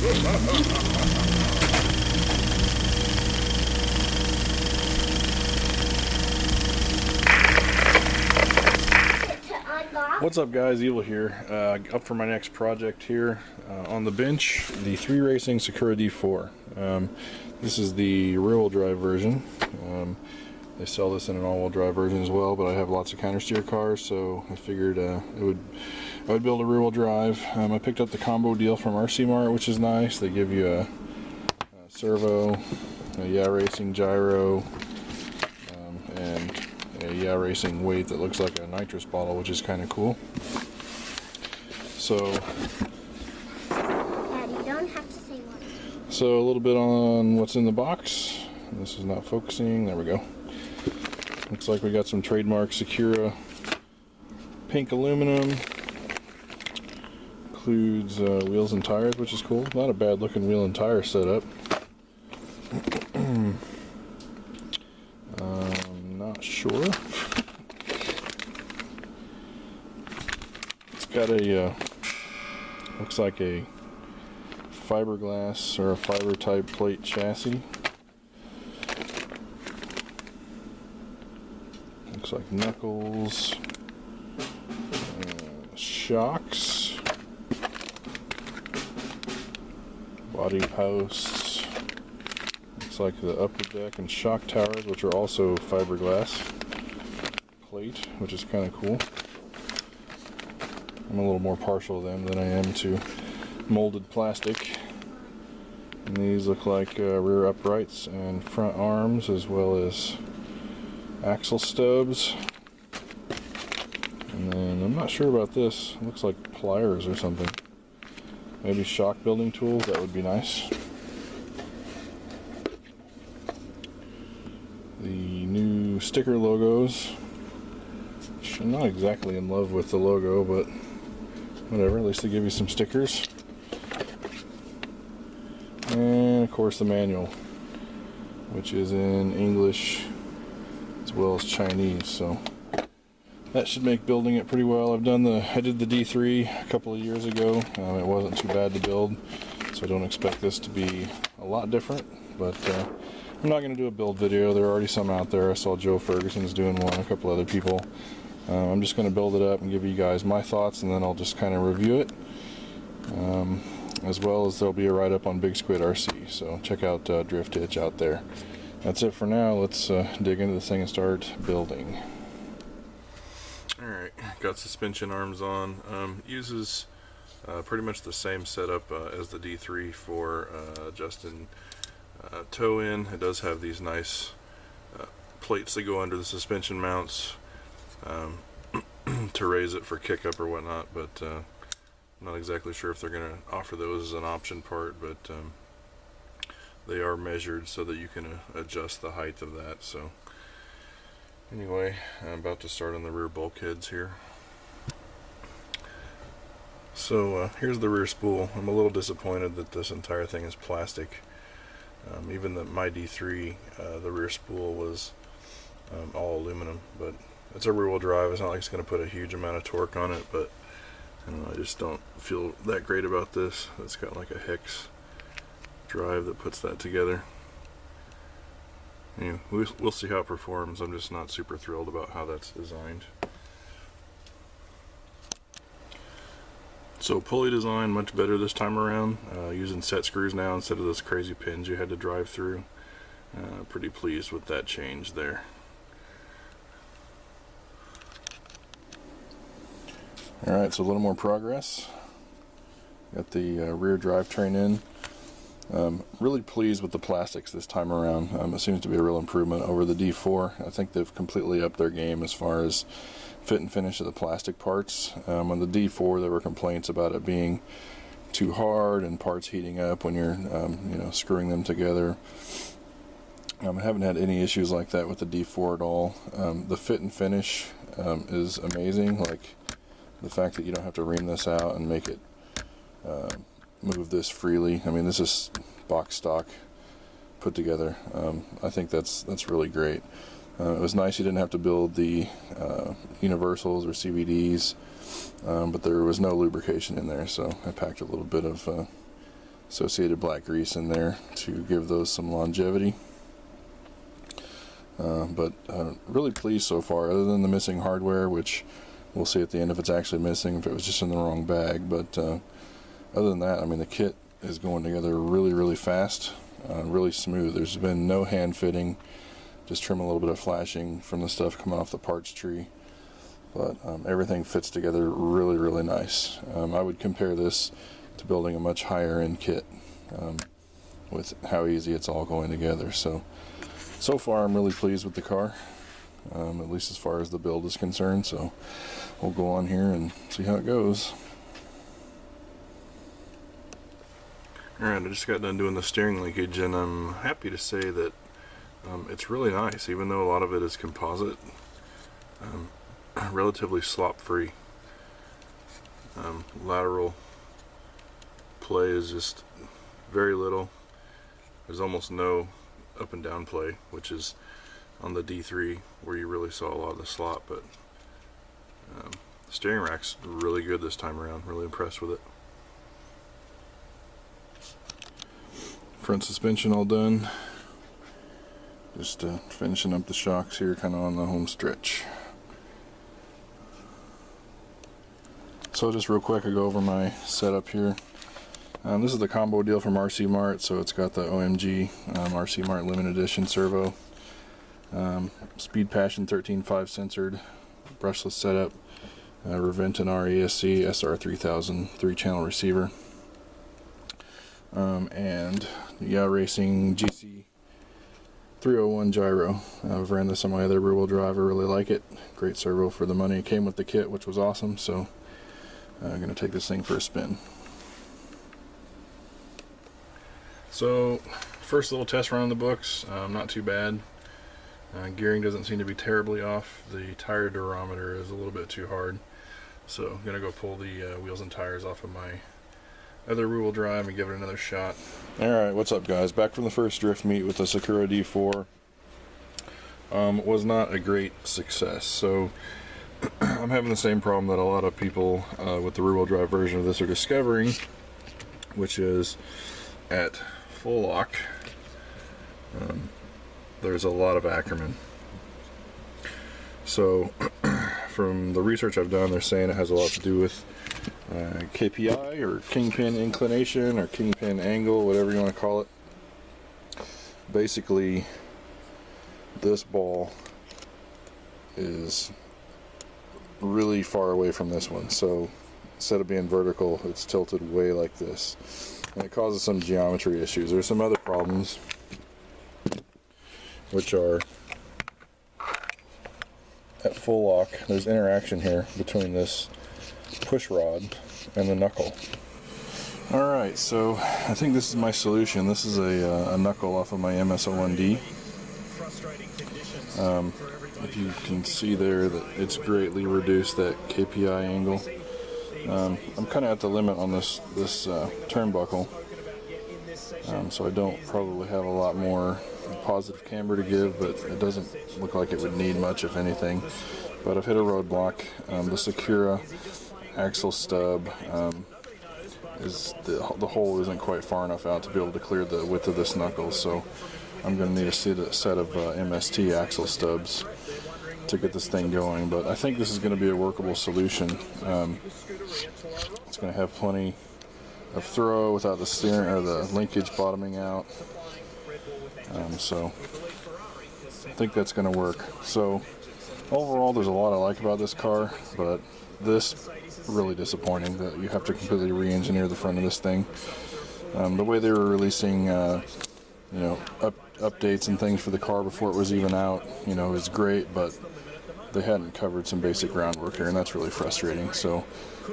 What's up guys, Evil here, up for my next project here on the bench, the 3 Racing Sakura D4. This is the rear-wheel drive version. They sell this in an all-wheel drive version as well, but I have lots of counter-steer cars, so I figured I would build a rear-wheel drive. I picked up the combo deal from RC Mart, which is nice. They give you a servo, a Yeah Racing gyro, and a Yeah Racing weight that looks like a nitrous bottle, which is kind of cool. So, Dad, you don't have to say what. So a little bit on what's in the box. This is not focusing. There we go. Looks like we got some trademark Sakura pink aluminum. Includes wheels and tires, which is cool. Not a bad looking wheel and tire setup. Not sure. It's got a looks like a fiberglass or a fiber type plate chassis. Looks like knuckles, shocks, body posts. Looks like the upper deck and shock towers, which are also fiberglass plate, which is kind of cool. I'm a little more partial to them than I am to molded plastic. And these look like rear uprights and front arms, as well as axle stubs. And then I'm not sure about this. It looks like pliers or something. Maybe shock building tools. That would be nice. The new sticker logos. I'm not exactly in love with the logo, but whatever. At least they give you some stickers. And of course the manual, which is in English as well as Chinese, so that should make building it pretty well. I did the D3 a couple of years ago. It wasn't too bad to build, so I don't expect this to be a lot different, but I'm not going to do a build video. There are already some out there. I saw Joe Ferguson's doing one, a couple other people. I'm just going to build it up and give you guys my thoughts, and then I'll just kind of review it. As well as there'll be a write-up on Big Squid RC, so check out Drift Hitch out there. That's it for now. Let's dig into this thing and start building. Alright, got suspension arms on. Uses pretty much the same setup as the D3 for adjusting toe in. It does have these nice plates that go under the suspension mounts to raise it for kick up or whatnot, but I'm not exactly sure if they're going to offer those as an option part, but they are measured so that you can adjust the height of that. So anyway, I'm about to start on the rear bulkheads here. So here's the rear spool. I'm a little disappointed that this entire thing is plastic. Even my D3, the rear spool was all aluminum, but it's a rear-wheel drive. It's not like it's going to put a huge amount of torque on it, but I just don't feel that great about this. It's got like a hex drive that puts that together. Anyway, we'll see how it performs. I'm just not super thrilled about how that's designed. So pulley design much better this time around, using set screws now instead of those crazy pins you had to drive through. Pretty pleased with that change there. Alright, so a little more progress. Got the rear drivetrain in. Really pleased with the plastics this time around. It seems to be a real improvement over the D4. I think they've completely upped their game as far as fit and finish of the plastic parts. On the D4 there were complaints about it being too hard and parts heating up when you're screwing them together. I haven't had any issues like that with the D4 at all. The fit and finish is amazing. Like the fact that you don't have to ream this out and make it move this freely. I mean, this is box stock put together. I think that's really great. It was nice you didn't have to build the universals or CVDs, but there was no lubrication in there, so I packed a little bit of associated black grease in there to give those some longevity. But really pleased so far, other than the missing hardware, which we'll see at the end if it's actually missing, if it was just in the wrong bag. But other than that, I mean, the kit is going together really fast, really smooth. There's been no hand fitting, just trim a little bit of flashing from the stuff coming off the parts tree. But everything fits together really nice. I would compare this to building a much higher end kit with how easy it's all going together. So far I'm really pleased with the car, at least as far as the build is concerned. So we'll go on here and see how it goes. Alright, I just got done doing the steering linkage, and I'm happy to say that it's really nice, even though a lot of it is composite. Relatively slop free. Lateral play is just very little. There's almost no up and down play, which is on the D3 where you really saw a lot of the slop. But the steering rack's really good this time around. Really impressed with it. Front suspension all done. Just finishing up the shocks here, kind of on the home stretch. So just real quick, I go over my setup here. This is the combo deal from RC Mart, so it's got the OMG RC Mart limited edition servo, Speed Passion 13.5 censored, brushless setup, Reventon RESC SR3000 3-channel receiver, and Yeah Racing GC 301 gyro. I've ran this on my other rear wheel drive. I really like it. Great servo for the money. It came with the kit, which was awesome. So I'm going to take this thing for a spin. So first little test run on the books, not too bad. Gearing doesn't seem to be terribly off. The tire durometer is a little bit too hard. So I'm going to go pull the wheels and tires off of my other rear wheel drive and give it another shot. Alright, what's up guys? Back from the first drift meet with the Sakura D4. Was not a great success. So I'm having the same problem that a lot of people with the rear wheel drive version of this are discovering, which is at full lock there's a lot of Ackerman. So from the research I've done, they're saying it has a lot to do with KPI or kingpin inclination or kingpin angle, whatever you want to call it. Basically, this ball is really far away from this one, so instead of being vertical, it's tilted way like this, and it causes some geometry issues. There's some other problems, which are at full lock, there's interaction here between this push rod and the knuckle. Alright, so I think this is my solution. This is a knuckle off of my MS-01D. If you can see there that it's greatly reduced that KPI angle. I'm kind of at the limit on this turnbuckle, so I don't probably have a lot more positive camber to give, but it doesn't look like it would need much, if anything. But I've hit a roadblock. The Sakura axle stub is the hole isn't quite far enough out to be able to clear the width of this knuckle, so I'm going to need a set of MST axle stubs to get this thing going. But I think this is going to be a workable solution. It's going to have plenty of throw without the steering or the linkage bottoming out. So I think that's going to work. So overall, there's a lot I like about this car, but this really disappointing that you have to completely re-engineer the front of this thing. The way they were releasing updates and things for the car before it was even out, is great, but they hadn't covered some basic groundwork here, and that's really frustrating. So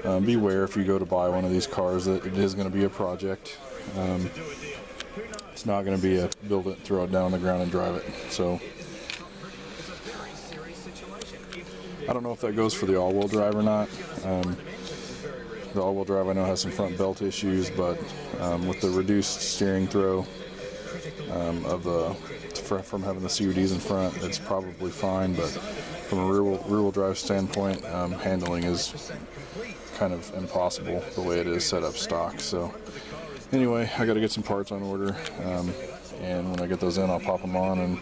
beware if you go to buy one of these cars that it is going to be a project. It's not going to be a build it, throw it down on the ground and drive it. So I don't know if that goes for the all-wheel drive or not. The all-wheel drive I know has some front belt issues, but with the reduced steering throw from having the CUDs in front, it's probably fine. But from a rear-wheel drive standpoint, handling is kind of impossible the way it is set up stock. So Anyway, I got to get some parts on order, and when I get those in, I'll pop them on, and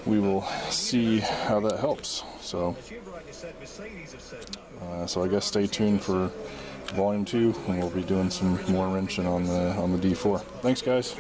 we will see how that helps. So, so I guess stay tuned for Volume 2, and we'll be doing some more wrenching on the D4. Thanks, guys.